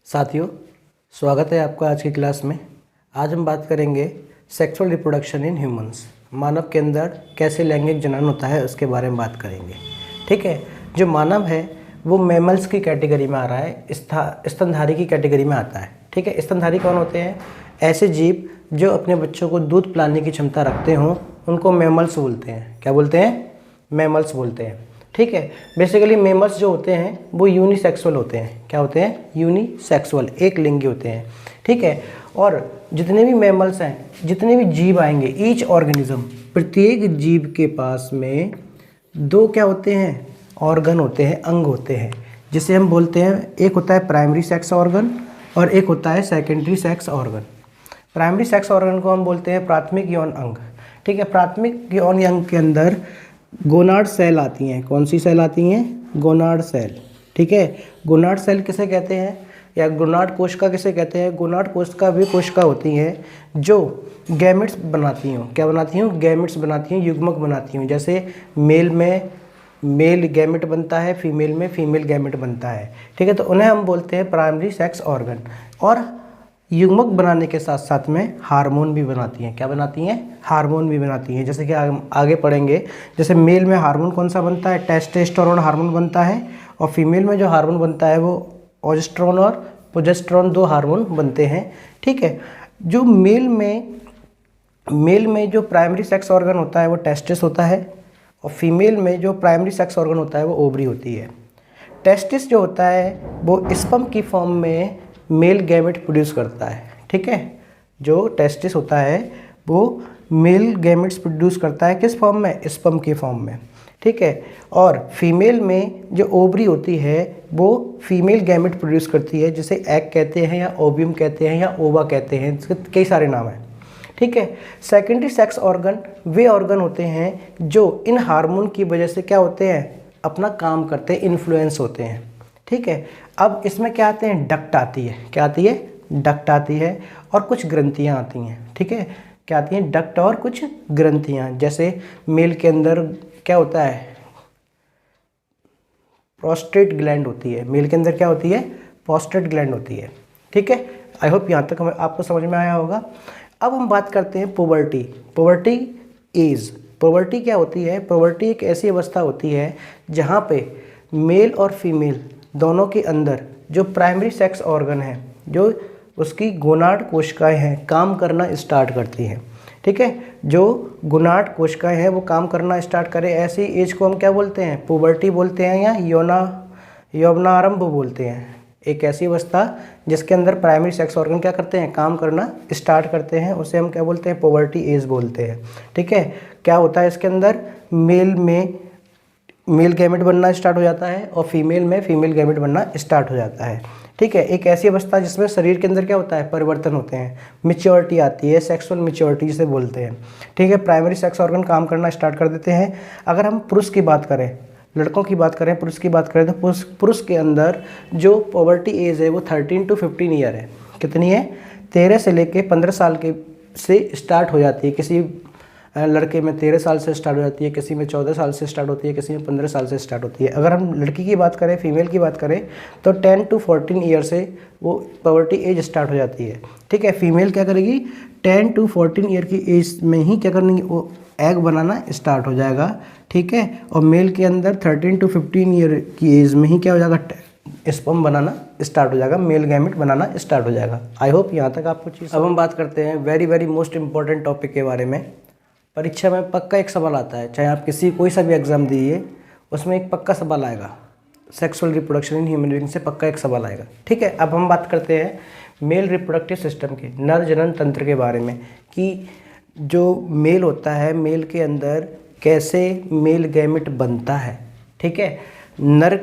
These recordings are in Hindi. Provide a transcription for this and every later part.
साथियों, स्वागत है आपका आज की क्लास में। आज हम बात करेंगे सेक्सुअल रिप्रोडक्शन इन ह्यूमंस। मानव के अंदर कैसे लैंगिक जनन होता है उसके बारे में बात करेंगे। ठीक है, जो मानव है वो मैमल्स की कैटेगरी में आ रहा है, स्तनधारी की कैटेगरी में आता है। ठीक है, स्तनधारी कौन होते हैं? ऐसे जीव जो अपने बच्चों को दूध पिलाने की क्षमता रखते हों, उनको मैमल्स बोलते हैं। क्या बोलते हैं? मैमल्स बोलते हैं। ठीक है, बेसिकली मेमल्स जो होते हैं वो यूनिसेक्सुअल होते हैं। क्या होते हैं? यूनिसेक्सुअल, एक लिंगी होते हैं। ठीक है, और जितने भी मेमल्स हैं, जितने भी जीव आएंगे, ईच ऑर्गेनिज्म, प्रत्येक जीव के पास में दो क्या होते हैं? ऑर्गन होते हैं, अंग होते हैं, जिसे हम बोलते हैं, एक होता है प्राइमरी सेक्स ऑर्गन और एक होता है secondary sex organ. Primary sex organ को हम बोलते हैं प्राथमिक यौन अंग। ठीक है, प्राथमिक यौन अंग के अंदर गोनाड सेल आती हैं। कौन सी सेल आती हैं? Gonad cell. ठीक है, गोनाड सेल किसे कहते हैं या गोनाड कोशिका किसे कहते हैं? गोनाड कोशिका वे कोशिका होती हैं जो गैमेट्स बनाती हैं। क्या बनाती हैं? गैमेट्स बनाती हैं, युग्मक बनाती हैं। जैसे मेल में मेल गैमेट बनता है, फीमेल में फीमेल गैमेट बनता है। ठीक है, तो उन्हें हम बोलते हैं प्राइमरी सेक्स ऑर्गन। और युग्मक बनाने के साथ साथ में हार्मोन भी बनाती हैं। क्या बनाती हैं? हार्मोन भी बनाती हैं। जैसे कि आगे पढ़ेंगे, जैसे मेल में हार्मोन कौन सा बनता है? टेस्टोस्टेरोन हार्मोन बनता है, और फीमेल में जो हार्मोन बनता है वो ओजेस्ट्रोन और प्रोजेस्टेरोन, दो हार्मोन बनते हैं। ठीक है, जो मेल में जो प्राइमरी सेक्स ऑर्गन होता है वो टेस्टिस होता है, और फीमेल में जो प्राइमरी सेक्स ऑर्गन होता है वो ओवरी होती है। टेस्टिस जो होता है वो स्पर्म की फॉर्म में मेल गैमेट प्रोड्यूस करता है। ठीक है, जो टेस्टिस होता है वो मेल गैमेट्स प्रोड्यूस करता है, किस फॉर्म में? स्पर्म के फॉर्म में। ठीक है, और फीमेल में जो ओवरी होती है वो फीमेल गैमेट प्रोड्यूस करती है, जिसे एग कहते हैं या ओवियम कहते हैं या ओवा कहते हैं, इसके कई सारे नाम हैं। ठीक है, सेकेंडरी सेक्स ऑर्गन वे ऑर्गन होते हैं जो इन हार्मोन की वजह से क्या होते हैं? अपना काम करते हैं, इन्फ्लुएंस होते हैं। ठीक है, अब इसमें क्या आते हैं? डक्ट आती है। क्या आती है? डक्ट आती है, और कुछ ग्रंथियाँ आती हैं। ठीक है, क्या आती हैं? डक्ट और कुछ ग्रंथियाँ। जैसे मेल के अंदर क्या होता है? प्रोस्टेट ग्लैंड होती है। मेल के अंदर क्या होती है? प्रोस्टेट ग्लैंड होती है। ठीक है, आई होप यहाँ तक आपको समझ में आया होगा। अब हम बात करते हैं पुबर्टी। Puberty as. पुबर्टी क्या होती है? पुबर्टी एक ऐसी अवस्था होती है जहाँ पे मेल और फीमेल दोनों के अंदर जो प्राइमरी सेक्स ऑर्गन है, जो उसकी गोनाड कोशिकाएं हैं, काम करना स्टार्ट करती हैं। ठीक है, जो गोनाड कोशिकाएं हैं वो काम करना स्टार्ट करें, ऐसी एज को हम क्या बोलते हैं? पुबर्टी बोलते हैं, या यौवनारंभ बोलते हैं। एक ऐसी अवस्था जिसके अंदर प्राइमरी सेक्स ऑर्गन क्या करते हैं? काम करना स्टार्ट करते हैं, उसे हम क्या बोलते हैं? पुबर्टी एज बोलते हैं। ठीक है, क्या होता है इसके अंदर? मेल में मेल गैमेट बनना स्टार्ट हो जाता है, और फीमेल में फीमेल गैमेट बनना स्टार्ट हो जाता है। ठीक है, एक ऐसी अवस्था जिसमें शरीर के अंदर क्या होता है? परिवर्तन होते हैं, मैच्योरिटी आती है, सेक्सुअल मैच्योरिटी जिसे बोलते हैं। ठीक है, प्राइमरी सेक्स ऑर्गन काम करना स्टार्ट कर देते हैं। अगर हम पुरुष की बात करें, लड़कों की बात करें, पुरुष की बात करें, तो पुरुष के अंदर जो पुबर्टी एज है वो 13 to 15 ईयर है। कितनी है? 13 से लेके 15 साल के से स्टार्ट हो जाती है। किसी लड़के में 13 साल से स्टार्ट हो जाती है, किसी में 14 साल से स्टार्ट होती है, किसी में 15 साल से स्टार्ट होती है। अगर हम लड़की की बात करें, फीमेल की बात करें, तो 10 to 14 ईयर से वो पुबर्टी एज स्टार्ट हो जाती है। ठीक है, फीमेल क्या करेगी? 10 to 14 ईयर की एज में ही क्या करेंगी? वो एग बनाना स्टार्ट हो जाएगा। ठीक है, और मेल के अंदर 13 to 15 ईयर की एज में ही क्या हो जाएगा? स्पर्म बनाना स्टार्ट हो जाएगा, मेल गैमेट बनाना स्टार्ट हो जाएगा। आई होप यहाँ तक आपको चीज़। अब हम बात करते हैं वेरी मोस्ट इंपॉर्टेंट टॉपिक के बारे में। परीक्षा में पक्का एक सवाल आता है, चाहे आप कोई सा भी एग्ज़ाम दीजिए, उसमें एक पक्का सवाल आएगा। Sexual reproduction in human being से पक्का एक सवाल आएगा। ठीक है, अब हम बात करते हैं मेल रिप्रोडक्टिव सिस्टम के, नर जनन तंत्र के बारे में, कि जो मेल होता है, मेल के अंदर कैसे मेल गैमेट बनता है। ठीक है, नर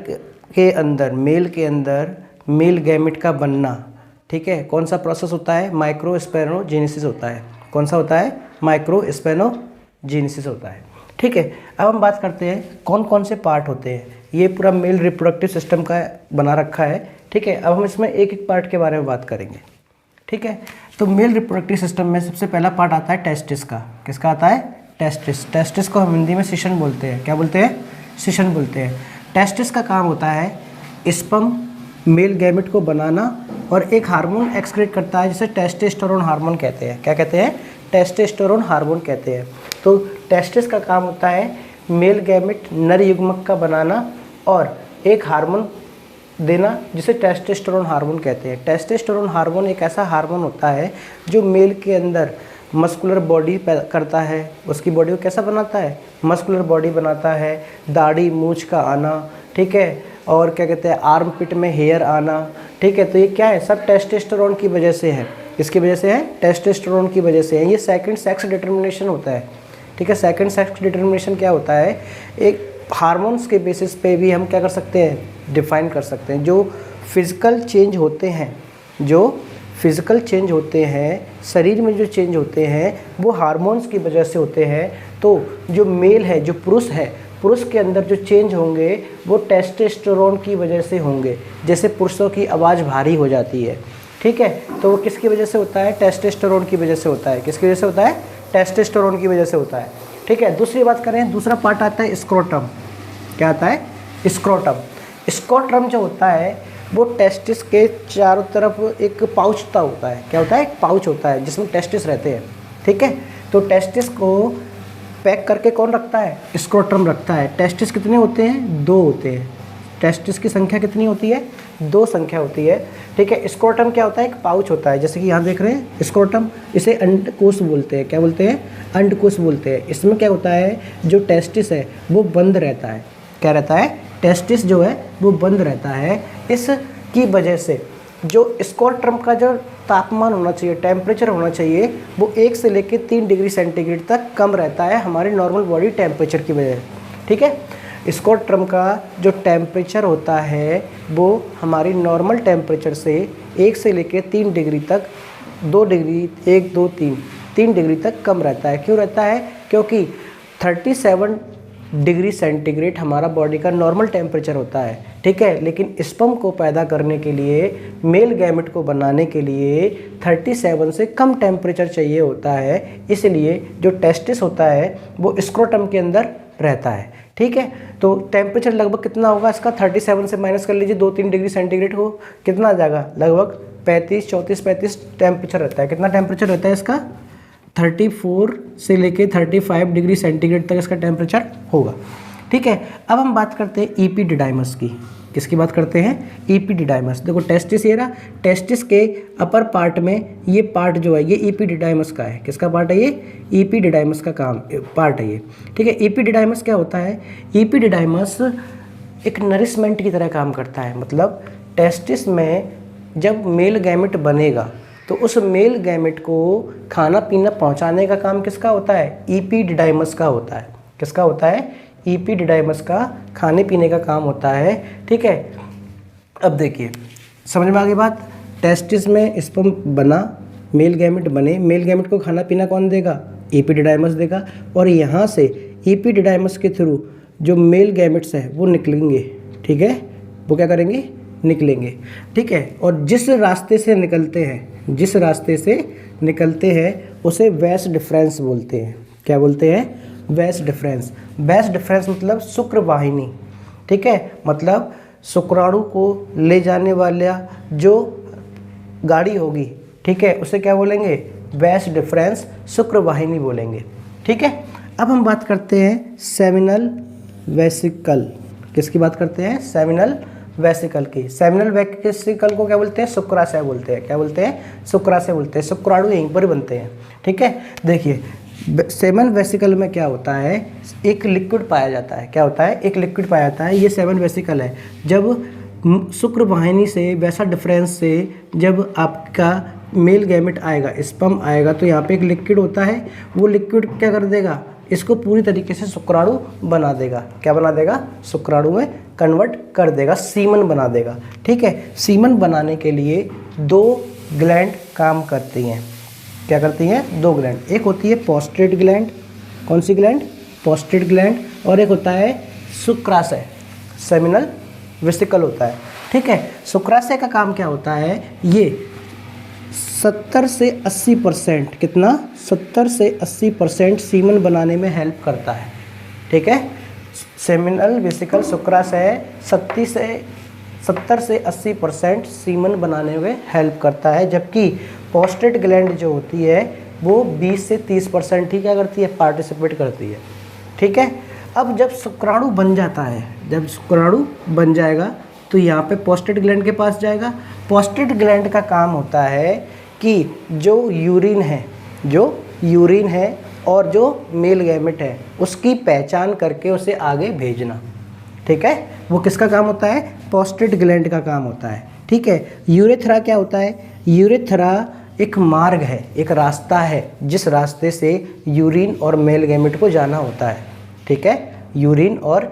के अंदर, मेल के अंदर मेल गैमेट का बनना, ठीक है, कौन सा प्रोसेस होता है? माइक्रोस्पेर्मोजेनेसिस होता है। कौन सा होता है? माइक्रोस्पेर्मोजेनेसिस होता है। ठीक है, अब हम बात करते हैं कौन कौन से पार्ट होते हैं। ये पूरा मेल रिप्रोडक्टिव सिस्टम का बना रखा है। ठीक है, अब हम इसमें एक एक पार्ट के बारे में बात करेंगे। ठीक है, तो मेल रिप्रोडक्टिव सिस्टम में सबसे पहला पार्ट आता है टेस्टिस का। किसका आता है? टेस्टिस। टेस्टिस को हम हिंदी में शिशन बोलते हैं। क्या बोलते हैं? शिशन बोलते हैं। टेस्टिस का काम होता है स्पर्म मेल गैमेट को बनाना और एक हार्मोन एक्सक्रीट करता है जिसे टेस्टोस्टेरोन हार्मोन कहते हैं। क्या कहते हैं? टेस्टोस्टेरोन हार्मोन कहते हैं। तो टेस्टिस का काम होता है मेल गैमेट नर युग्मक का बनाना और एक हार्मोन देना जिसे टेस्टोस्टेरोन हार्मोन कहते हैं। टेस्टोस्टेरोन हार्मोन एक ऐसा हार्मोन होता है जो मेल के अंदर मस्कुलर बॉडी करता है। उसकी बॉडी को कैसा बनाता है? मस्कुलर बॉडी बनाता है, दाढ़ी मूंछ का आना, ठीक है, और क्या कहते हैं आर्म पिट में हेयर आना, ठीक है। तो ये क्या है? सब टेस्टोस्टेरोन की वजह से है। किसकी वजह से है? टेस्टोस्टेरोन की वजह से है। ये सेकंड सेक्स डिटर्मिनेशन होता है, ठीक है। सेकंड सेक्स डिटर्मिनेशन क्या होता है? एक हार्मोन्स के बेसिस पे भी हम क्या कर सकते हैं? डिफाइन कर सकते हैं। जो फिज़िकल चेंज होते हैं, जो फिज़िकल चेंज होते हैं, शरीर में जो चेंज होते हैं वो हार्मोन्स की वजह से होते हैं। तो जो मेल है, जो पुरुष है, पुरुष के अंदर जो चेंज होंगे वो टेस्टोस्टेरोन की वजह से होंगे। जैसे पुरुषों की आवाज़ भारी हो जाती है, ठीक है, तो वो किसकी वजह से होता है? टेस्टोस्टेरोन की वजह से होता है। किसकी वजह से होता है? टेस्टोस्टेरोन की वजह से होता है, ठीक है। दूसरी बात करें, दूसरा पार्ट आता है स्क्रोटम। क्या आता है? स्क्रोटम। स्क्रोटम जो होता है वो टेस्टिस के चारों तरफ एक पाउच होता है। क्या होता है? एक पाउच होता है जिसमें टेस्टिस रहते हैं, ठीक है। तो टेस्टिस को पैक करके कौन रखता है? स्क्रोटम रखता है। टेस्टिस कितने होते हैं? 2 होते हैं। टेस्टिस की संख्या कितनी होती है? 2 संख्या होती है, ठीक है। स्क्रोटम क्या होता है? एक पाउच होता है, जैसे कि यहाँ देख रहे हैं स्क्रोटम, इसे अंडकोश बोलते हैं। क्या बोलते हैं? अंडकोश बोलते हैं। इसमें क्या होता है? जो टेस्टिस है वो बंद रहता है। क्या रहता है? टेस्टिस जो है वो बंद रहता है। इसकी वजह से जो स्क्रोटम का जो तापमान होना चाहिए, टेम्परेचर होना चाहिए, वो 1 से लेकर 3 डिग्री सेंटीग्रेड तक कम रहता है हमारे नॉर्मल बॉडी टेम्परेचर की वजह से, ठीक है। स्क्रोटम का जो टेम्परेचर होता है वो हमारी नॉर्मल टेम्परेचर से 1 से लेकर 3 डिग्री तक, 2 डिग्री, 1 2 3 डिग्री तक कम रहता है। क्यों रहता है? क्योंकि 37 डिग्री सेंटीग्रेड हमारा बॉडी का नॉर्मल टेम्परेचर होता है, ठीक है। लेकिन स्पर्म को पैदा करने के लिए, मेल गैमेट को बनाने के लिए 37 से कम टेम्परेचर चाहिए होता है। इसलिए जो टेस्टिस होता है वो स्क्रोटम के अंदर रहता है, ठीक है। तो टेम्परेचर लगभग कितना होगा इसका? 37 से माइनस कर लीजिए 2-3 डिग्री सेंटीग्रेड हो, कितना आ जाएगा? लगभग 35 टेम्परेचर रहता है। कितना टेम्परेचर रहता है इसका? 34 से लेके 35 डिग्री सेंटीग्रेड तक इसका टेम्परेचर होगा, ठीक है। अब हम बात करते हैं ईपीडिडाइमस की। किसकी बात करते हैं? ईपीडिडाइमस। देखो टेस्टिस ये रहा, टेस्टिस के अपर पार्ट में ये पार्ट जो है ये ईपीडिडाइमस का है। किसका पार्ट है ये? ईपीडिडाइमस का काम पार्ट है ये, ठीक है। ईपीडिडाइमस क्या होता है? ईपीडिडाइमस एक नरिशमेंट की तरह काम करता है। मतलब टेस्टिस में जब मेल गैमेट बनेगा तो उस मेल गैमेट को खाना पीना पहुंचाने का काम किसका होता है? ईपीडिडाइमस का होता है। किसका होता है? ईपीडिडाइमस का खाने पीने का काम होता है, ठीक है। अब देखिए, समझ में आ गई बात? टेस्टिस में स्पर्म बना, मेल गैमेट बने, मेल गैमेट को खाना पीना कौन देगा? ईपीडिडाइमस देगा। और यहाँ से ईपीडिडाइमस के थ्रू जो मेल गैमेट्स हैं वो निकलेंगे, ठीक है। वो क्या करेंगे? निकलेंगे, ठीक है। और जिस रास्ते से निकलते हैं, जिस रास्ते से निकलते हैं उसे वैस डिफरेंस बोलते हैं। क्या बोलते हैं? वैस डिफरेंस। वैस डिफरेंस मतलब शुक्र वाहिनी, ठीक है। मतलब शुक्राणु को ले जाने वाला जो गाड़ी होगी, ठीक है, उसे क्या बोलेंगे? वैस डिफरेंस, शुक्र वाहिनी बोलेंगे, ठीक है। अब हम बात करते हैं सेमिनल वेसिकल। किसकी बात करते हैं? सेमिनल वेसिकल की। सेमिनल वेसिकल को क्या बोलते हैं? शुक्राशय बोलते हैं। क्या बोलते हैं? शुक्राशय बोलते हैं। शुक्राणु यहीं पर बनते हैं, ठीक है। देखिए सेमन वेसिकल में क्या होता है? एक लिक्विड पाया जाता है। क्या होता है? एक लिक्विड पाया जाता है। ये सेमन वेसिकल है। जब शुक्र वाहिनी से, वैसा डिफरेंस से जब आपका मेल गैमेट आएगा, स्पर्म आएगा, तो यहाँ पे एक लिक्विड होता है। वो लिक्विड क्या कर देगा? इसको पूरी तरीके से शुक्राणु बना देगा। क्या बना देगा? शुक्राणु में कन्वर्ट कर देगा, सीमन बना देगा, ठीक है। सीमन बनाने के लिए 2 ग्लैंड काम करती हैं। क्या करती हैं? 2 ग्लैंड। एक होती है पोस्ट्रेट ग्लैंड। कौन सी ग्लैंड? पोस्ट्रेट ग्लैंड। और एक होता है शुक्राशय, सेमिनल वेसिकल होता है, ठीक है। शुक्राशय का काम क्या होता है? ये 70 से 80%, कितना? 70 से 80% सीमन बनाने में हेल्प करता है, ठीक है। सेमिनल वेसिकल शुक्राशय 70 से 70 से 80% सीमन बनाने में हेल्प करता है, जबकि प्रोस्टेट ग्लैंड जो होती है वो 20 से 30% ही क्या करती है, पार्टिसिपेट करती है। ठीक है। अब जब शुक्राणु बन जाता है, जब शुक्राणु बन जाएगा तो यहाँ पे प्रोस्टेट ग्लैंड के पास जाएगा। प्रोस्टेट ग्लैंड का काम होता है कि जो यूरिन है और जो मेल गैमेट है उसकी पहचान करके उसे आगे भेजना। ठीक है, वो किसका काम होता है, प्रोस्टेट ग्लैंड का काम होता है। ठीक है। यूरेथ्रा क्या होता है, यूरेथ्रा एक मार्ग है, एक रास्ता है जिस रास्ते से यूरिन और मेल गैमेट को जाना होता है। ठीक है, यूरिन और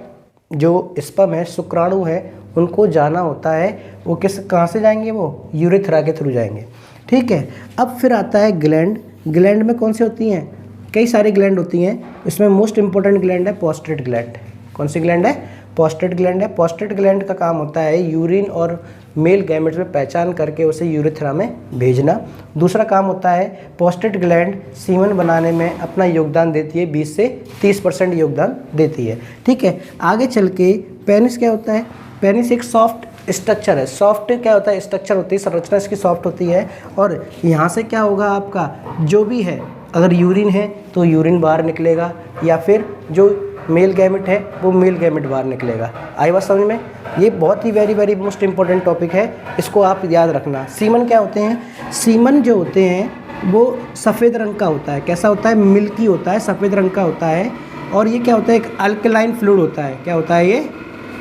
जो स्पर्म है, शुक्राणु है, उनको जाना होता है। वो कहाँ से जाएंगे, वो यूरेथ्रा के थ्रू जाएंगे। ठीक है। अब फिर आता है ग्लैंड। ग्लैंड में कौन सी होती हैं, कई सारी ग्लैंड होती हैं। इसमें मोस्ट इंपॉर्टेंट ग्लैंड है प्रोस्टेट ग्लैंड। कौन सी ग्लैंड है, प्रोस्टेट ग्लैंड है। प्रोस्टेट ग्लैंड का काम होता है यूरिन और मेल गैमेट्स में पहचान करके उसे यूरेथ्रा में भेजना। दूसरा काम होता है प्रोस्टेट ग्लैंड सीमन बनाने में अपना योगदान देती है, 20 से 30% योगदान देती है। ठीक है। आगे चल के पेनिस क्या होता है, पेनिस एक सॉफ्ट स्ट्रक्चर है। सॉफ्ट क्या होता है, स्ट्रक्चर होती है, संरचना इसकी सॉफ्ट होती है। और यहाँ से क्या होगा, आपका जो भी है, अगर यूरिन है तो यूरिन बाहर निकलेगा, या फिर जो मेल गैमेट है वो मेल गैमेट बाहर निकलेगा। आई बात समझ में। ये बहुत ही वेरी मोस्ट इंपॉर्टेंट टॉपिक है, इसको आप याद रखना। सीमन क्या होते हैं, सीमन जो होते हैं वो सफ़ेद रंग का होता है। कैसा होता है, मिल्की होता है, सफ़ेद रंग का होता है। और ये क्या होता है, एक अल्कलाइन फ्लूइड होता है। क्या होता है ये,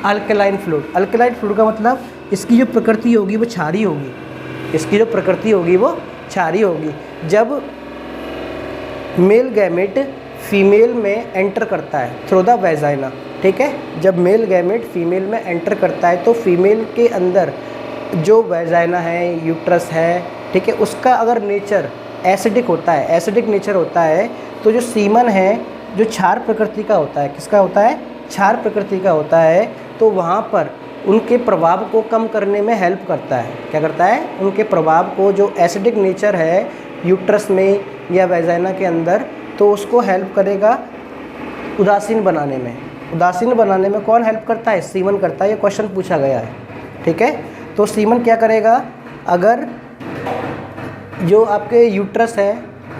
अल्कलाइन फ्लूइड। अल्कलाइन फ्लूइड का मतलब इसकी जो प्रकृति होगी वो क्षारीय होगी, इसकी जो प्रकृति होगी वो क्षारीय होगी। जब मेल गैमेट फीमेल में एंटर करता है थ्रू द वैजाइना, ठीक है, जब मेल गैमेट फीमेल में एंटर करता है तो फीमेल के अंदर जो वैजाइना है, यूट्रस है, ठीक है, उसका अगर नेचर एसिडिक होता है, एसिडिक नेचर होता है, तो जो सीमन है जो क्षार प्रकृति का होता है, किसका होता है, क्षार प्रकृति का होता है, तो वहाँ पर उनके प्रभाव को कम करने में हेल्प करता है। क्या करता है, उनके प्रभाव को, जो एसिडिक नेचर है यूट्रस में या वैजाइना के अंदर, तो उसको हेल्प करेगा उदासीन बनाने में। उदासीन बनाने में कौन हेल्प करता है, सीमन करता है। ये क्वेश्चन पूछा गया है। ठीक है। तो सीमन क्या करेगा, अगर जो आपके यूट्रस है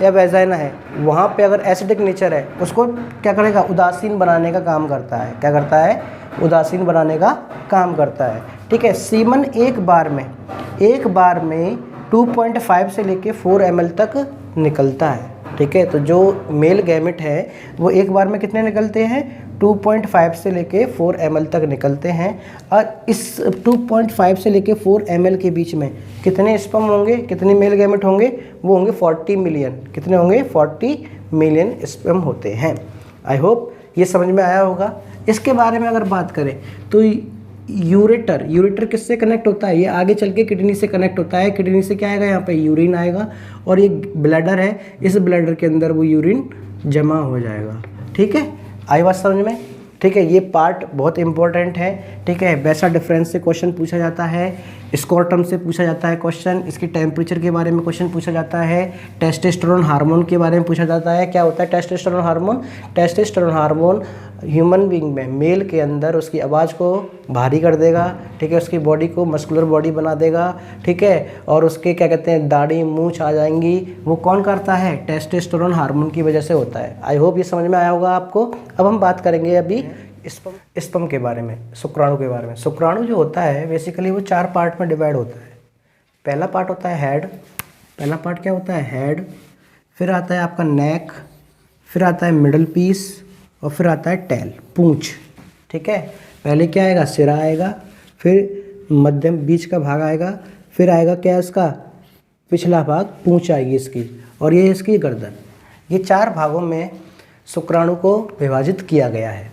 या वैजाइना है वहाँ पे अगर एसिडिक नेचर है, उसको क्या करेगा, उदासीन बनाने का काम करता है। क्या करता है, उदासीन बनाने का काम करता है। ठीक है। सीमन एक बार में 2.5 से लेके 4 ml तक निकलता है। ठीक है। तो जो मेल गैमेट है वो एक बार में कितने निकलते हैं, 2.5 से लेके 4 ml तक निकलते हैं। और इस 2.5 से लेके 4 ml के बीच में कितने स्पर्म होंगे, कितने मेल गैमेट होंगे, वो होंगे 40 मिलियन। कितने होंगे, 40 मिलियन स्पर्म होते हैं। आई होप ये समझ में आया होगा। इसके बारे में अगर बात करें तो यूरेटर किससे कनेक्ट होता है, ये आगे चल के किडनी से कनेक्ट होता है। किडनी से क्या आएगा, यहाँ पे यूरिन आएगा, और ये ब्लैडर है, इस ब्लैडर के अंदर वो यूरिन जमा हो जाएगा। ठीक है। आई बात समझ में। ठीक है। ये पार्ट बहुत इंपॉर्टेंट है। ठीक है। वैसा डिफरेंस से क्वेश्चन पूछा जाता है, स्कोरटम से पूछा जाता है क्वेश्चन, इसके टेम्परेचर के बारे में क्वेश्चन पूछा जाता है, टेस्टोस्टेरोन हार्मोन के बारे में पूछा जाता है। क्या होता है testosterone hormone, testosterone hormone human being में, मेल के अंदर उसकी आवाज़ को भारी कर देगा। ठीक है। उसकी बॉडी को मस्कुलर बॉडी बना देगा। ठीक है। और उसके क्या कहते हैं, दाढ़ी मूंछ आ जाएंगी। वो कौन करता है, टेस्टोस्टेरोन हार्मोन की वजह से होता है। आई होप ये समझ में आया होगा आपको। अब हम बात करेंगे अभी स्पर्म के बारे में, शुक्राणु के बारे में। शुक्राणु जो होता है बेसिकली वो 4 पार्ट में डिवाइड होता है। पहला पार्ट होता है हेड। पहला पार्ट क्या होता है, हेड। फिर आता है आपका नेक, फिर आता है मिडल पीस, और फिर आता है टेल, पूंछ। ठीक है। पहले क्या आएगा, सिरा आएगा, फिर मध्यम बीच का भाग आएगा, फिर आएगा क्या इसका पिछला भाग, पूंछ आएगी इसकी, और ये इसकी गर्दन। ये 4 भागों में शुक्राणु को विभाजित किया गया है।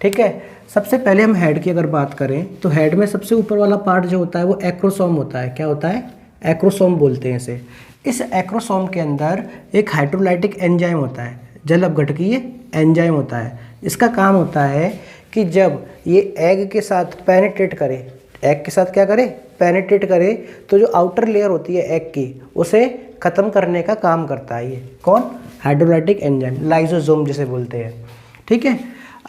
ठीक है। सबसे पहले हम हेड की अगर बात करें तो हेड में सबसे ऊपर वाला पार्ट जो होता है वो एक्रोसोम होता है। क्या होता है, एक्रोसोम बोलते हैं इसे। इस एक्रोसोम के अंदर एक हाइड्रोलाइटिक एंजाइम होता है, जल अपघटकीय एंजाइम होता है। इसका काम होता है कि जब ये एग के साथ पेनिट्रेट करे, एग के साथ क्या करे, पेनिट्रेट करे, तो जो आउटर लेयर होती है एग की, उसे ख़त्म करने का काम करता है। ये कौन, हाइड्रोलाइटिक एंजाइम, लाइसोसोम जिसे बोलते हैं। ठीक है।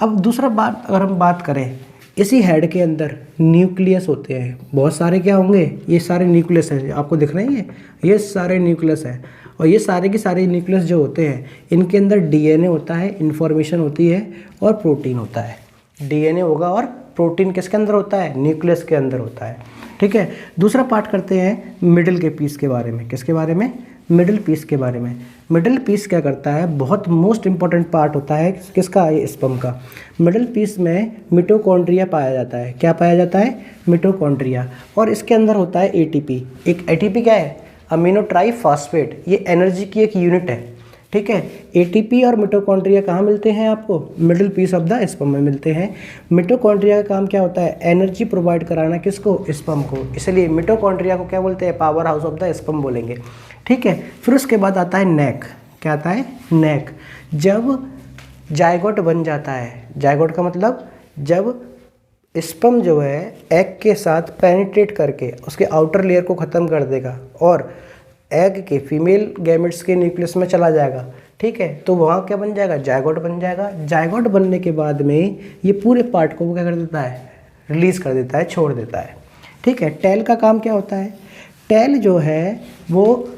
अब दूसरा बात अगर हम बात करें इसी हेड के अंदर न्यूक्लियस होते हैं, बहुत सारे क्या होंगे, ये सारे न्यूक्लियस हैं, आपको दिख रहे हैं ये सारे न्यूक्लियस हैं। और ये सारे के सारे न्यूक्लियस जो होते हैं इनके अंदर डीएनए होता है, इन्फॉर्मेशन होती है और प्रोटीन होता है। डीएनए होगा और प्रोटीन किसके अंदर होता है, न्यूक्लियस के अंदर होता है। ठीक है, दूसरा पार्ट करते हैं मिडिल के पीस के बारे में। किसके बारे में, मिडिल पीस के बारे में। मिडिल पीस क्या करता है, बहुत मोस्ट इंपॉर्टेंट पार्ट होता है किसका, ये स्पर्म का। मिडिल पीस में मिटोकॉन्ड्रिया पाया जाता है। क्या पाया जाता है, मिटोकॉन्ड्रिया। और इसके अंदर होता है एटीपी। एक एटीपी क्या है, अमीनो ट्राइफॉस्फेट, ये एनर्जी की एक यूनिट है। ठीक है, एटीपी और मिटोकॉन्ड्रिया कहाँ मिलते हैं आपको, middle piece of the sperm में मिलते हैं। मिटोकॉन्ड्रिया का काम क्या होता है, एनर्जी प्रोवाइड कराना किसको, स्पर्म को, इसलिए मिटोकॉन्ड्रिया को क्या बोलते हैं, power house of the sperm बोलेंगे। ठीक है, फिर उसके बाद आता है नेक। क्या आता है, नेक। जब जायगोट बन जाता है, जायगोट का मतलब जब स्पर्म जो है एग के साथ पेनिट्रेट करके उसके आउटर लेयर को ख़त्म कर देगा और एग के फीमेल गैमेट्स के न्यूक्लियस में चला जाएगा। ठीक है, तो वहाँ क्या बन जाएगा, जायगोट बन जाएगा। जायगोट बनने के बाद में ये पूरे पार्ट को वो क्या कर देता है, रिलीज़ कर देता है, छोड़ देता है। ठीक है, टेल का काम क्या होता है, टेल जो है वो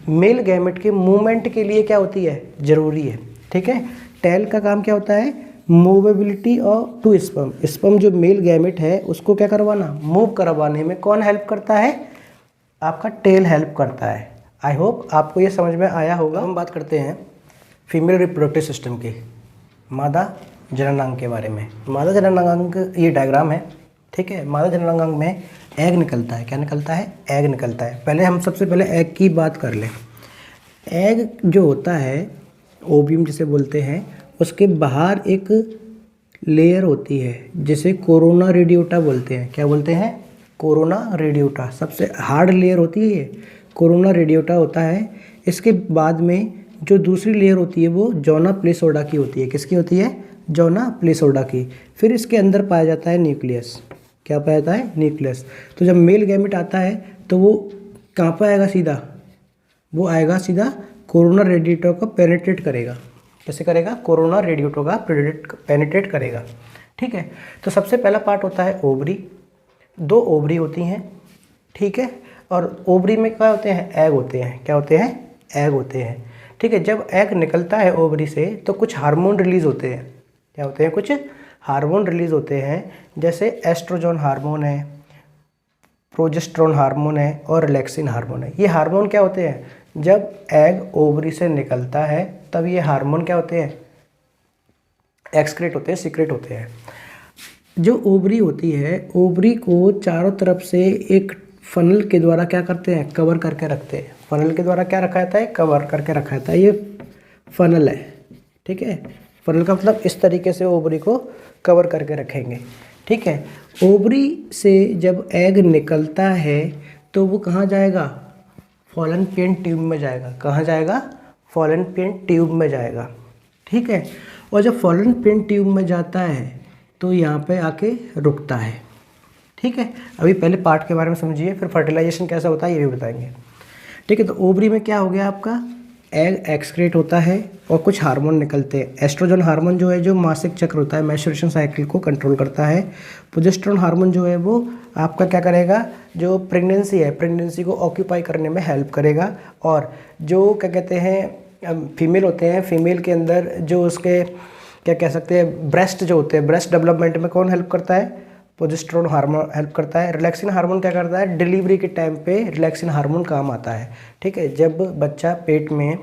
मेल गैमेट के मूवमेंट के लिए क्या होती है, ज़रूरी है। ठीक है, टेल का काम क्या होता है, मूवेबिलिटी और टू स्पर्म। स्पर्म जो मेल गैमेट है उसको क्या करवाना, मूव करवाने में कौन हेल्प करता है, आपका टेल हेल्प करता है। आई होप आपको ये समझ में आया होगा। हम बात करते हैं फीमेल रिप्रोडक्टिव सिस्टम की, मादा जननांग के बारे में। मादा जननांग ये डायग्राम है। ठीक है, मादा जननांग में एग निकलता है। क्या निकलता है, एग निकलता है। पहले हम सबसे पहले एग की बात कर लें। एग जो होता है, ओवियम जिसे बोलते हैं, उसके बाहर एक लेयर होती है जिसे कोरोना रेडियोटा बोलते हैं। क्या बोलते हैं, कोरोना रेडियोटा। सबसे हार्ड लेयर होती है ये, कोरोना रेडियोटा होता है। इसके बाद में जो दूसरी लेयर होती है वो जोना प्लेसोडा की होती है। किसकी होती है, जोना प्लेसोडा की। फिर इसके अंदर पाया जाता है न्यूक्लियस। क्या पाया जाता है, न्यूक्लियस। तो जब मेल गैमेट आता है तो वो कहाँ पर आएगा, सीधा वो आएगा सीधा कोरोना रेडियोटा को पेनिट्रेट करेगा। कैसे करेगा, कोरोना रेडियोटा का पेनिट्रेट करेगा। ठीक है, तो सबसे पहला पार्ट होता है ओवरी। 2 ओवरी होती हैं। ठीक है, और ओवरी में क्या होते हैं, एग होते हैं। क्या होते हैं, एग होते हैं। ठीक है, जब एग निकलता है ओवरी से तो कुछ हार्मोन रिलीज़ होते हैं। क्या होते हैं, कुछ हार्मोन रिलीज़ होते हैं, जैसे एस्ट्रोजन हार्मोन है, प्रोजेस्टेरोन हार्मोन है और रिलैक्सिन हार्मोन है। ये हार्मोन क्या होते हैं, जब एग ओवरी से निकलता है तब ये हार्मोन क्या होते हैं, एक्सक्रीट होते हैं, सीक्रेट होते हैं। जो ओवरी होती है, ओवरी को चारों तरफ से एक फनल के द्वारा क्या करते हैं, कवर करके रखते हैं। फनल के द्वारा क्या रखा जाता है, कवर करके रखा जाता है। ये फनल है। ठीक है, फनल का मतलब इस तरीके से ओवरी को कवर करके रखेंगे। ठीक है, ओवरी से जब एग निकलता है तो वो कहाँ जाएगा, फॉलन ट्यूब में जाएगा। कहाँ जाएगा, फॉलन ट्यूब में जाएगा। ठीक है, और जब फॉलन ट्यूब में जाता है तो यहाँ पे आके रुकता है। ठीक है, अभी पहले पार्ट के बारे में समझिए, फिर फर्टिलाइजेशन कैसा होता है ये भी बताएंगे। ठीक है, तो ओवरी में क्या हो गया आपका, एग एक्सक्रीट होता है और कुछ हार्मोन निकलते हैं। एस्ट्रोजन हार्मोन जो है, जो मासिक चक्र होता है, मेंस्ट्रुएशन साइकिल को कंट्रोल करता है। प्रोजेस्टेरोन हार्मोन जो है वो आपका क्या करेगा, जो प्रेगनेंसी है, प्रेगनेंसी को ऑक्यूपाई करने में हेल्प करेगा। और जो क्या कहते हैं फीमेल होते हैं, फीमेल के अंदर जो उसके क्या कह सकते हैं, ब्रेस्ट जो होते हैं, ब्रेस्ट डेवलपमेंट में कौन हेल्प करता है, प्रोजेस्टेरोन हार्मोन हेल्प करता है। रिलैक्सिन हार्मोन क्या करता है, डिलीवरी के टाइम पे रिलैक्सिन हार्मोन काम आता है। ठीक है, जब बच्चा पेट में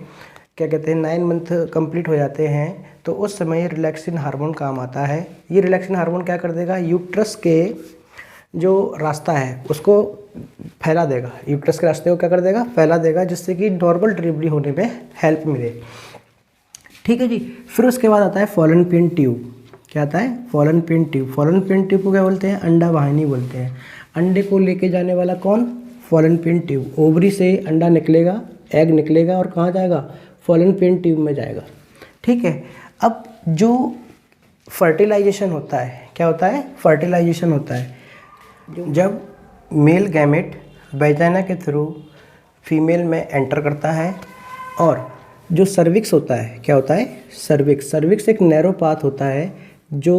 क्या कहते हैं 9 मंथ कंप्लीट हो जाते हैं तो उस समय रिलैक्सिन हार्मोन काम आता है। ये रिलैक्सिन हार्मोन क्या कर देगा, यूट्रस के जो रास्ता है उसको फैला देगा। यूट्रस के रास्ते को क्या कर देगा, फैला देगा, जिससे कि नॉर्मल डिलीवरी होने में हेल्प मिले। ठीक है जी, फिर उसके बाद आता है फॉलन ट्यूब। क्या आता है, फॉलन ट्यूब। फॉलन ट्यूब को क्या बोलते हैं, अंडा वाहिनी बोलते हैं। अंडे को लेके जाने वाला कौन, फॉलन ट्यूब। ओवरी से अंडा निकलेगा, एग निकलेगा और कहाँ जाएगा, फॉलन ट्यूब में जाएगा। ठीक है, अब जो फर्टिलाइजेशन होता है, क्या होता है, फर्टिलाइजेशन होता है जब मेल गैमेट वैजाइना के थ्रू फीमेल में एंटर करता है। और जो सर्विक्स होता है, क्या होता है, सर्विक्स एक नैरो पाथ होता है जो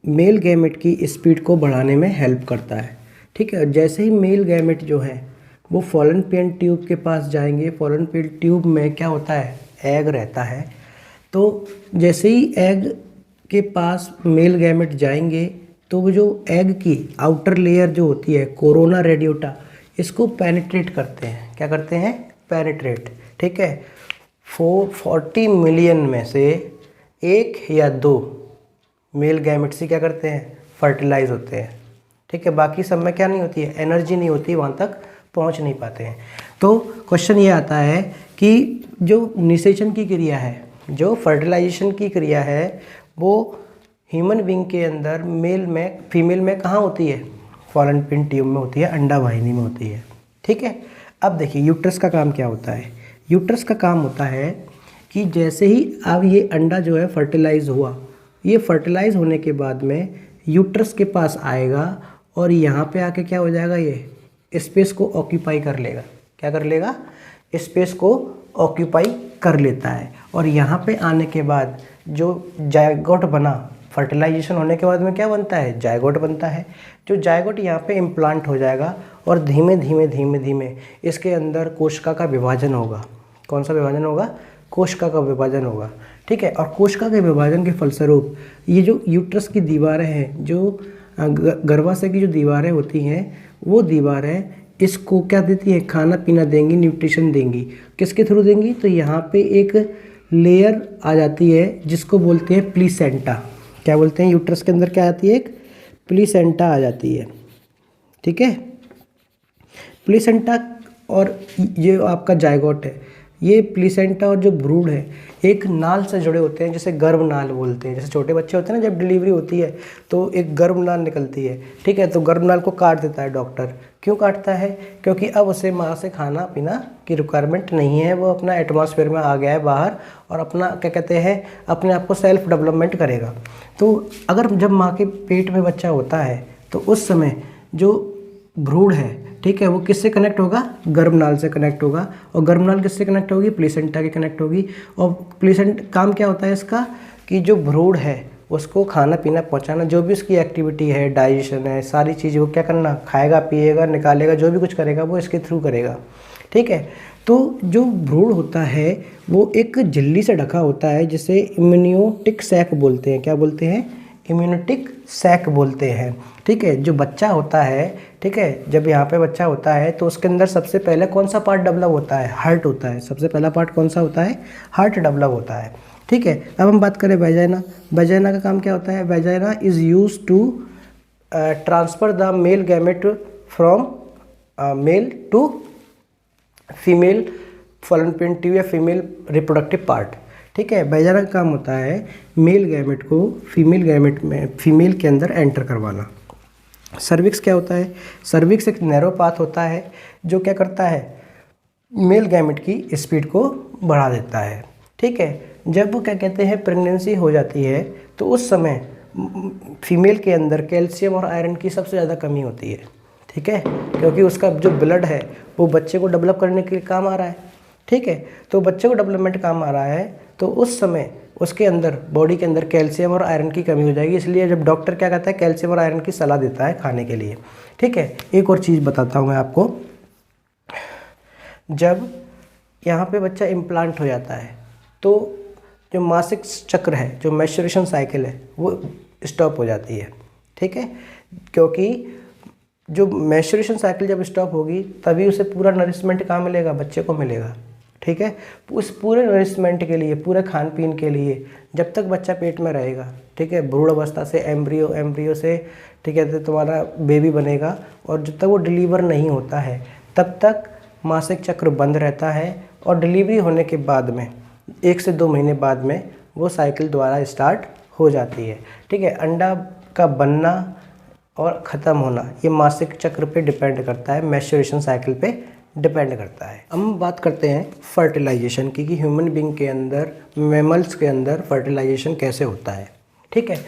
मेल गैमेट की स्पीड को बढ़ाने में हेल्प करता है। ठीक है, जैसे ही मेल गैमेट जो है वो फॉलन ट्यूब के पास जाएंगे, फॉलन ट्यूब में क्या होता है, एग रहता है। तो जैसे ही एग के पास मेल गैमेट जाएंगे तो वो जो एग की आउटर लेयर जो होती है कोरोना रेडियोटा, इसको पेनिट्रेट करते हैं। क्या करते हैं, पेनिट्रेट। ठीक है, 40 मिलियन में से 1 या 2 मेल गैमेट से क्या करते हैं, फर्टिलाइज होते हैं। ठीक है, बाकी सब में क्या नहीं होती है, एनर्जी नहीं होती, वहाँ तक पहुँच नहीं पाते हैं। तो क्वेश्चन ये आता है कि जो निषेचन की क्रिया है, जो फर्टिलाइजेशन की क्रिया है, वो ह्यूमन बीइंग के अंदर मेल में फीमेल में कहाँ होती है, फॉलन ट्यूब में होती है, अंडा वाहिनी में होती है। ठीक है, अब देखिए यूट्रस का काम क्या होता है। यूट्रस का काम होता है कि जैसे ही अब ये अंडा जो है फर्टिलाइज हुआ, ये फर्टिलाइज होने के बाद में यूट्रस के पास आएगा और यहाँ पे आके क्या हो जाएगा, ये स्पेस को ऑक्यूपाई कर लेगा। क्या कर लेगा, स्पेस को ऑक्यूपाई कर लेता है। और यहाँ पे आने के बाद जो जायगोट बना, फर्टिलाइजेशन होने के बाद में क्या बनता है, जायगोट बनता है। जो जायगोट यहाँ पे इम्प्लांट हो जाएगा और धीमे धीमे इसके अंदर कोशिका का विभाजन होगा। कौन सा विभाजन होगा, कोशिका का विभाजन होगा। ठीक है, और कोशिका के विभाजन के फलस्वरूप ये जो यूट्रस की दीवारें हैं, जो गर्भाशय की जो दीवारें होती हैं, वो दीवारें इसको क्या देती हैं, खाना पीना देंगी, न्यूट्रिशन देंगी। किसके थ्रू देंगी, तो यहाँ पे एक लेयर आ जाती है जिसको बोलते हैं प्लीसेंटा। क्या बोलते हैं, यूट्रस के अंदर क्या आती है, एक प्लीसेंटा आ जाती है। ठीक है, प्लीसेंटा और ये आपका जायगोट है, ये प्लीसेंटा और जो ब्रूड है एक नाल से जुड़े होते हैं, जिसे गर्भनाल बोलते हैं। जैसे छोटे बच्चे होते हैं ना, जब डिलीवरी होती है तो एक गर्भनाल निकलती है। ठीक है, तो गर्भनाल को काट देता है डॉक्टर। क्यों काटता है, क्योंकि अब उसे माँ से खाना पीना की रिक्वायरमेंट नहीं है, वो अपना एटमॉस्फेयर में आ गया है बाहर और अपना क्या कहते हैं, अपने आप को सेल्फ डेवलपमेंट करेगा। तो अगर जब माँ के पेट में बच्चा होता है तो उस समय जो भ्रूण है, ठीक है, वो किससे कनेक्ट होगा, गर्भनाल से कनेक्ट होगा। और गर्भनाल किससे कनेक्ट होगी, प्लेसेंटा के कनेक्ट होगी। और प्लेसेंट काम क्या होता है इसका, कि जो भ्रूण है उसको खाना पीना पहुंचाना, जो भी उसकी एक्टिविटी है, डाइजेशन है, सारी चीज़ें वो क्या करना, खाएगा, पिएगा, निकालेगा, जो भी कुछ करेगा वो इसके थ्रू करेगा। ठीक है, तो जो भ्रूण होता है वो एक झिल्ली से ढका होता है, जिसे इम्यूनियोटिक सैक बोलते हैं। क्या बोलते हैं, इम्यूनिटिक सैक बोलते हैं। ठीक है, जो बच्चा होता है, ठीक है, जब यहाँ पे बच्चा होता है तो उसके अंदर सबसे पहले कौन सा पार्ट डेवलप होता है, हार्ट होता है। सबसे पहला पार्ट कौन सा होता है, हार्ट डेवलप होता है। ठीक है, अब हम बात करें वेजाइना। वेजाइना का काम क्या होता है, vagina is use to transfer the male gamete from male to female fallopian tube या फीमेल रिप्रोडक्टिव पार्ट। ठीक है, वेजाइना का काम होता है मेल गैमेट को फीमेल गैमेट में, फीमेल के अंदर एंटर करवाना। सर्विक्स क्या होता है, सर्विक्स एक नैरो पाथ होता है जो क्या करता है, मेल गैमेट की स्पीड को बढ़ा देता है। ठीक है, जब वो क्या कहते हैं प्रेगनेंसी हो जाती है तो उस समय फीमेल के अंदर कैल्शियम और आयरन की सबसे ज़्यादा कमी होती है। ठीक है, क्योंकि उसका जो ब्लड है वो बच्चे को डेवलप करने के लिए काम आ रहा है। ठीक है, तो बच्चे को डेवलपमेंट काम आ रहा है, तो उस समय उसके अंदर बॉडी के अंदर कैल्शियम और आयरन की कमी हो जाएगी। इसलिए जब डॉक्टर क्या कहता है, कैल्शियम और आयरन की सलाह देता है खाने के लिए। ठीक है, एक और चीज़ बताता हूँ मैं आपको। जब यहाँ पे बच्चा इम्प्लांट हो जाता है तो जो मासिक चक्र है, जो मैच्योरेशन साइकिल है, वो स्टॉप हो जाती है। ठीक है, क्योंकि जो मैच्योरेशन साइकिल जब स्टॉप होगी तभी उसे पूरा नरिशमेंट कहाँ मिलेगा, बच्चे को मिलेगा। ठीक है, उस पूरे नरिशमेंट के लिए, पूरे खान पीन के लिए जब तक बच्चा पेट में रहेगा, ठीक है, भ्रूण अवस्था से एम्ब्रियो से, ठीक है, तो तुम्हारा बेबी बनेगा, और जब तक वो डिलीवर नहीं होता है तब तक मासिक चक्र बंद रहता है। और डिलीवरी होने के बाद में 1 से 2 महीने बाद में वो साइकिल दोबारा स्टार्ट हो जाती है। ठीक है, अंडा का बनना और ख़त्म होना ये मासिक चक्र पे डिपेंड करता है, मैच्योरेशन साइकिल पे डिपेंड करता है। अब हम बात करते हैं फर्टिलाइजेशन की, कि ह्यूमन बीइंग के अंदर, मैमल्स के अंदर फर्टिलाइजेशन कैसे होता है। ठीक है,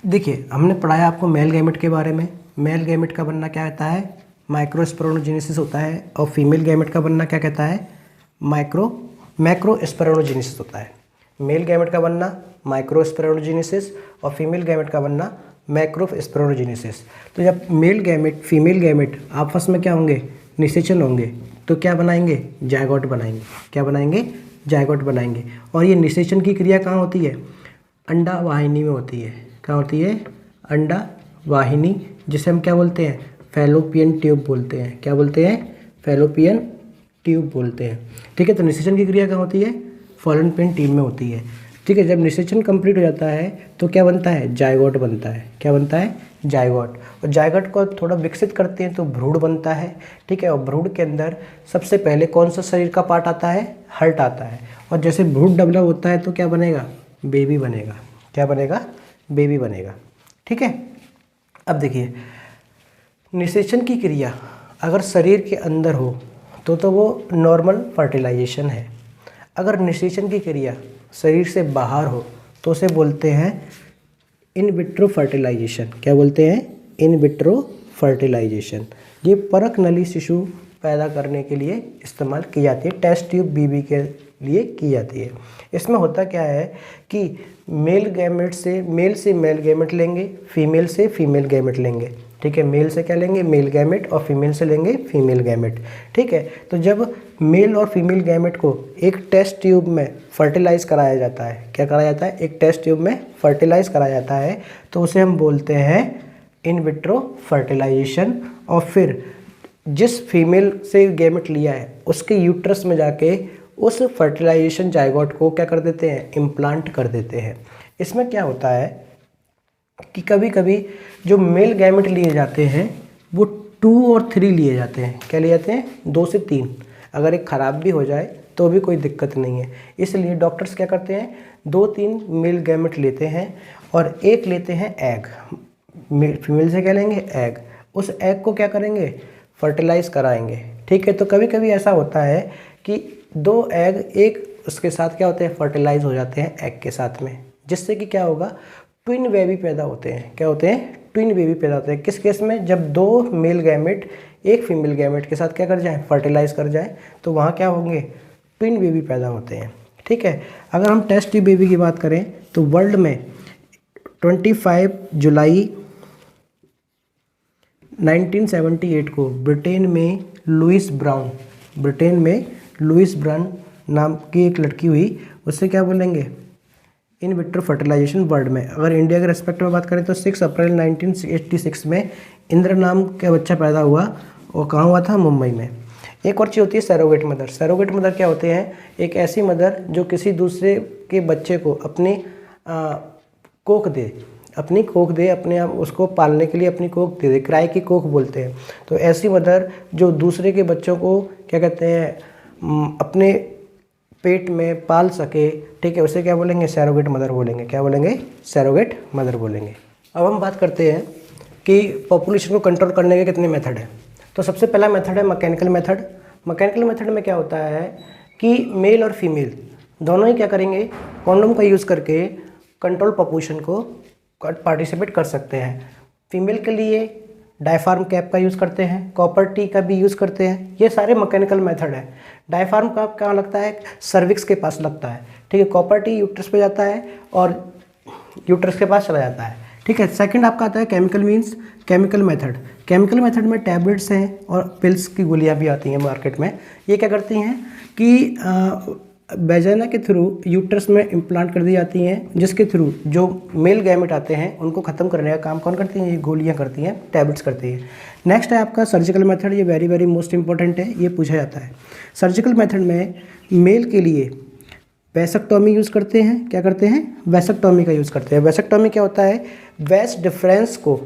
देखिए हमने पढ़ाया आपको मेल गैमेट के बारे में। मेल गैमेट का बनना क्या कहता है, माइक्रोस्पेरोनोजेनेसिस होता है। और फीमेल गैमेट का बनना क्या कहता है, मैक्रोस्पेरोनोजेनेसिस होता है। मेल गैमेट का बनना माइक्रोस्पेरोनोजेनेसिस और फीमेल गैमेट का बनना मैक्रोस्पोरोजेनेसिस। तो जब मेल गैमेट फीमेल गैमेट आपस में क्या होंगे, निषेचन होंगे, तो क्या बनाएंगे, जायगोट बनाएंगे। क्या बनाएंगे, जायगोट बनाएंगे। और ये निषेचन की क्रिया कहाँ होती है, अंडा वाहिनी में होती है। क्या होती है, अंडा वाहिनी, जिसे हम क्या बोलते हैं, फैलोपियन ट्यूब बोलते हैं। क्या बोलते हैं, फैलोपियन ट्यूब बोलते हैं। ठीक है, तो निषेचन की क्रिया कहाँ होती है, फैलोपियन ट्यूब में होती है। ठीक है, जब निषेचन कंप्लीट हो जाता है तो क्या बनता है, जायगोट बनता है। क्या बनता है, जायगोट। और जायगोट को थोड़ा विकसित करते हैं तो भ्रूण बनता है। ठीक है, और भ्रूण के अंदर सबसे पहले कौन सा शरीर का पार्ट आता है, हर्ट आता है। और जैसे भ्रूण डेवलप होता है तो क्या बनेगा, बेबी बनेगा। क्या बनेगा, बेबी बनेगा। ठीक है, अब देखिए निषेचन की क्रिया अगर शरीर के अंदर हो तो वो नॉर्मल फर्टिलाइजेशन है। अगर निषेचन की क्रिया शरीर से बाहर हो तो उसे बोलते हैं इन विट्रो फर्टिलाइजेशन। क्या बोलते हैं, इन विट्रो फर्टिलाइजेशन। ये परक नली शिशु पैदा करने के लिए इस्तेमाल की जाती है, टेस्ट ट्यूब बीबी के लिए की जाती है। इसमें होता क्या है कि मेल गैमेट से मेल गैमेट लेंगे, फीमेल से फीमेल गैमेट लेंगे। ठीक है, मेल से क्या लेंगे, मेल गैमेट, और फीमेल से लेंगे फीमेल गैमेट। ठीक है, तो जब मेल और फीमेल गैमेट को एक टेस्ट ट्यूब में फर्टिलाइज कराया जाता है, क्या कराया जाता है, एक टेस्ट ट्यूब में फर्टिलाइज कराया जाता है, तो उसे हम बोलते हैं इन विट्रो फर्टिलाइजेशन। और फिर जिस फीमेल से गैमेट लिया है उसके यूट्रस में जाके उस फर्टिलाइजेशन जायगोट को क्या कर देते हैं, इम्प्लांट कर देते हैं। इसमें क्या होता है कि कभी कभी जो मेल गैमेट लिए जाते हैं वो 2 और 3 लिए जाते हैं। क्या लिए जाते हैं, 2 से 3। अगर एक ख़राब भी हो जाए तो भी कोई दिक्कत नहीं है। इसलिए डॉक्टर्स क्या करते हैं, 2-3 मेल गैमेट लेते हैं और एक लेते हैं एग। फीमेल से क्या लेंगे, एग। उस एग को क्या करेंगे, फर्टिलाइज कराएंगे। ठीक है, तो कभी कभी ऐसा होता है कि 2 एग एक उसके साथ क्या होते हैं, फर्टिलाइज हो जाते हैं एग के साथ में, जिससे कि क्या होगा, ट्विन बेबी पैदा होते हैं। क्या होते हैं, ट्विन बेबी पैदा होते हैं। किस केस में, जब 2 मेल गैमेट एक फीमेल गैमेट के साथ क्या कर जाए, फर्टिलाइज कर जाए, तो वहाँ क्या होंगे, ट्विन बेबी पैदा होते हैं। ठीक है, अगर हम टेस्ट ट्यूब बेबी की बात करें तो वर्ल्ड में 25 जुलाई 1978 को ब्रिटेन में लुइस ब्राउन नाम की एक लड़की हुई, उससे क्या बोलेंगे, इन विट्रो फर्टिलाइजेशन वर्ल्ड में। अगर इंडिया के रेस्पेक्ट में बात करें तो 6 अप्रैल 1986 में इंद्र नाम का बच्चा पैदा हुआ, और कहाँ हुआ था, मुंबई में। एक और चीज़ होती है सैरोगेट मदर। सैरोगेट मदर क्या होते हैं, एक ऐसी मदर जो किसी दूसरे के बच्चे को अपनी कोख दे, अपने आप उसको पालने के लिए अपनी कोख दे दे, किराए की कोख बोलते हैं। तो ऐसी मदर जो दूसरे के बच्चों को क्या कहते हैं, अपने पेट में पाल सके। ठीक है, उसे क्या बोलेंगे, सैरोगेट मदर बोलेंगे। क्या बोलेंगे, सैरोगेट मदर बोलेंगे। अब हम बात करते हैं कि पॉपुलेशन को कंट्रोल करने के कितने मेथड हैं। तो सबसे पहला मेथड है मैकेनिकल मेथड। मैकेनिकल मेथड में क्या होता है कि मेल और फीमेल दोनों ही क्या करेंगे, कॉन्डोम का यूज़ करके कंट्रोल पॉपुलेशन को पार्टिसिपेट कर सकते हैं। फीमेल के लिए डायफार्म कैप का यूज़ करते हैं, कॉपर टी का भी यूज़ करते हैं। ये सारे मैकेनिकल मेथड है। डायफार्म का कहाँ लगता है, सर्विक्स के पास लगता है। ठीक है, कॉपर टी यूट्रस पे जाता है और यूट्रस के पास चला जाता है। ठीक है, सेकंड आपका आता है केमिकल मेथड। केमिकल मेथड में टैबलेट्स हैं और पिल्स की गोलियां भी आती हैं मार्केट में। ये क्या करती हैं कि वेजाइना के थ्रू यूट्रस में इम्प्लांट कर दी जाती हैं, जिसके थ्रू जो मेल गैमेट आते हैं उनको ख़त्म करने का काम कौन करती हैं, ये गोलियां करती हैं, टैबलेट्स करती हैं। नेक्स्ट है आपका सर्जिकल मेथड। ये वेरी मोस्ट इंपॉर्टेंट है, ये पूछा जाता है। सर्जिकल मेथड में मेल के लिए वैसेक्टॉमी यूज़ करते हैं। क्या करते हैं, वैसेक्टॉमी का यूज़ करते हैं। वैसेक्टॉमी क्या होता है, वेस डिफरेंस को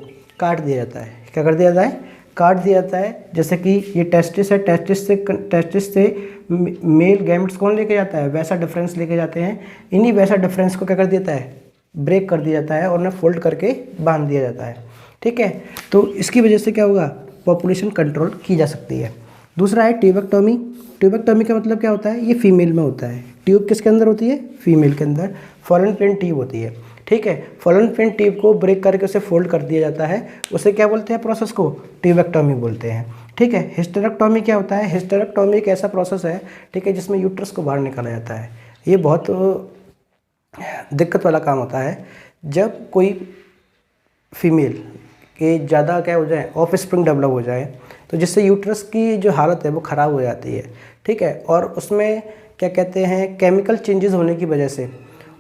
काट दिया जाता है। क्या कर दिया जाता है, काट दिया जाता है। जैसे कि ये टेस्टिस है, टेस्टिस से मेल गैमेट्स कौन लेके जाता है, वैसा डिफरेंस लेके जाते हैं। इन्हीं वैसा डिफरेंस को क्या कर दिया जाता है, ब्रेक कर दिया जाता है और उन्हें फोल्ड करके बांध दिया जाता है। ठीक है, तो इसकी वजह से क्या होगा, पॉपुलेशन कंट्रोल की जा सकती है। दूसरा है ट्यूबेक्टॉमी। ट्यूबेक्टॉमी का मतलब क्या होता है, ये फीमेल में होता है। ट्यूब किसके अंदर होती है, फीमेल के अंदर। फॉलोपियन ट्यूब होती है। ठीक है, फॉलोपियन ट्यूब को ब्रेक करके उसे फोल्ड कर दिया जाता है। उसे क्या बोलते हैं, प्रोसेस को ट्यूबेक्टॉमी बोलते हैं। ठीक है, हिस्टेरेक्टॉमी क्या होता है, हिस्टेरेक्टॉमी एक ऐसा प्रोसेस है, ठीक है, जिसमें यूट्रस को बाहर निकाला जाता है। ये बहुत दिक्कत वाला काम होता है। जब कोई फीमेल के ज़्यादा क्या हो जाए, ऑफ स्प्रिंग डेवलप हो जाए, तो जिससे यूट्रस की जो हालत है वो ख़राब हो जाती है, ठीक है। और उसमें क्या कहते हैं, केमिकल चेंजेस होने की वजह से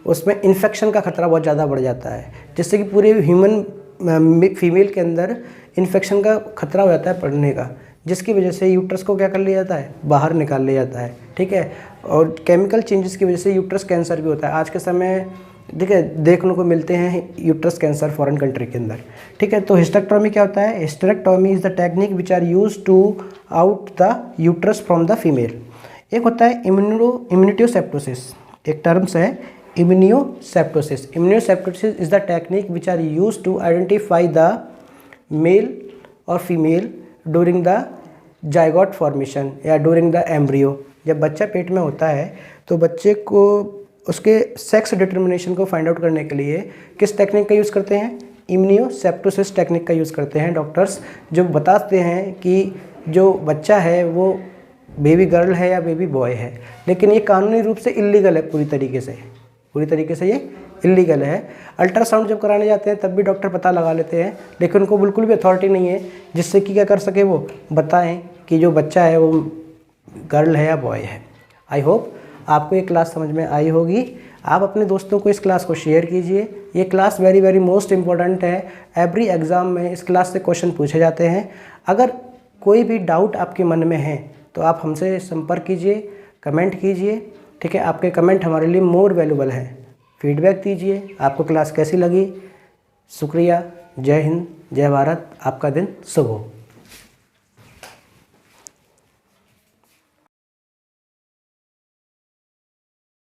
उसमें इन्फेक्शन का खतरा बहुत ज़्यादा बढ़ जाता है, जिससे कि पूरे ह्यूमन फीमेल के अंदर इन्फेक्शन का खतरा हो जाता है पड़ने का, जिसकी वजह से यूट्रस को क्या कर लिया जाता है, बाहर निकाल लिया जाता है, ठीक है। और केमिकल चेंजेस की वजह से यूट्रस कैंसर भी होता है आज के समय, ठीक है, देखने को मिलते हैं यूट्रस कैंसर फॉरेन कंट्री के अंदर, ठीक है। तो हिस्टेरेक्टोमी क्या होता है, hysterectomy is the technique which are use to out the uterus from the female. एक होता है इम्यूनिटियोसेप्टोसिस, एक टर्म्स है इम्यूनियोसेप्टोसिस। इम्यूनियोसेप्टोसिस is the technique which are use to identify the male और female during the zygote formation या ड्यूरिंग द एम्ब्रियो। जब बच्चा पेट में होता है तो बच्चे को उसके सेक्स डिटर्मिनेशन को फाइंड आउट करने के लिए किस टेक्निक का यूज़ करते हैं, इम्यूनियोसेप्टोसिस टेक्निक का यूज़ करते हैं डॉक्टर्स, जो बताते हैं कि जो बच्चा है वो बेबी गर्ल है या बेबी बॉय है। लेकिन ये कानूनी रूप से इल्लीगल है, पूरी तरीके से ये इल्लीगल है। अल्ट्रासाउंड जब कराने जाते हैं तब भी डॉक्टर पता लगा लेते हैं, लेकिन उनको बिल्कुल भी अथॉरिटी नहीं है जिससे कि क्या कर सके, वो बताएं कि जो बच्चा है वो गर्ल है या बॉय है। आई होप आपको ये क्लास समझ में आई होगी। आप अपने दोस्तों को इस क्लास को शेयर कीजिए। ये class very very most important है। एवरी एग्ज़ाम में इस क्लास से क्वेश्चन पूछे जाते हैं। अगर कोई भी डाउट आपके मन में है तो आप हमसे संपर्क कीजिए, कमेंट कीजिए, ठीक है। आपके कमेंट हमारे लिए मोर वैल्यूबल हैं। फीडबैक दीजिए, आपको क्लास कैसी लगी। शुक्रिया। जय हिंद, जय भारत। आपका दिन शुभ हो।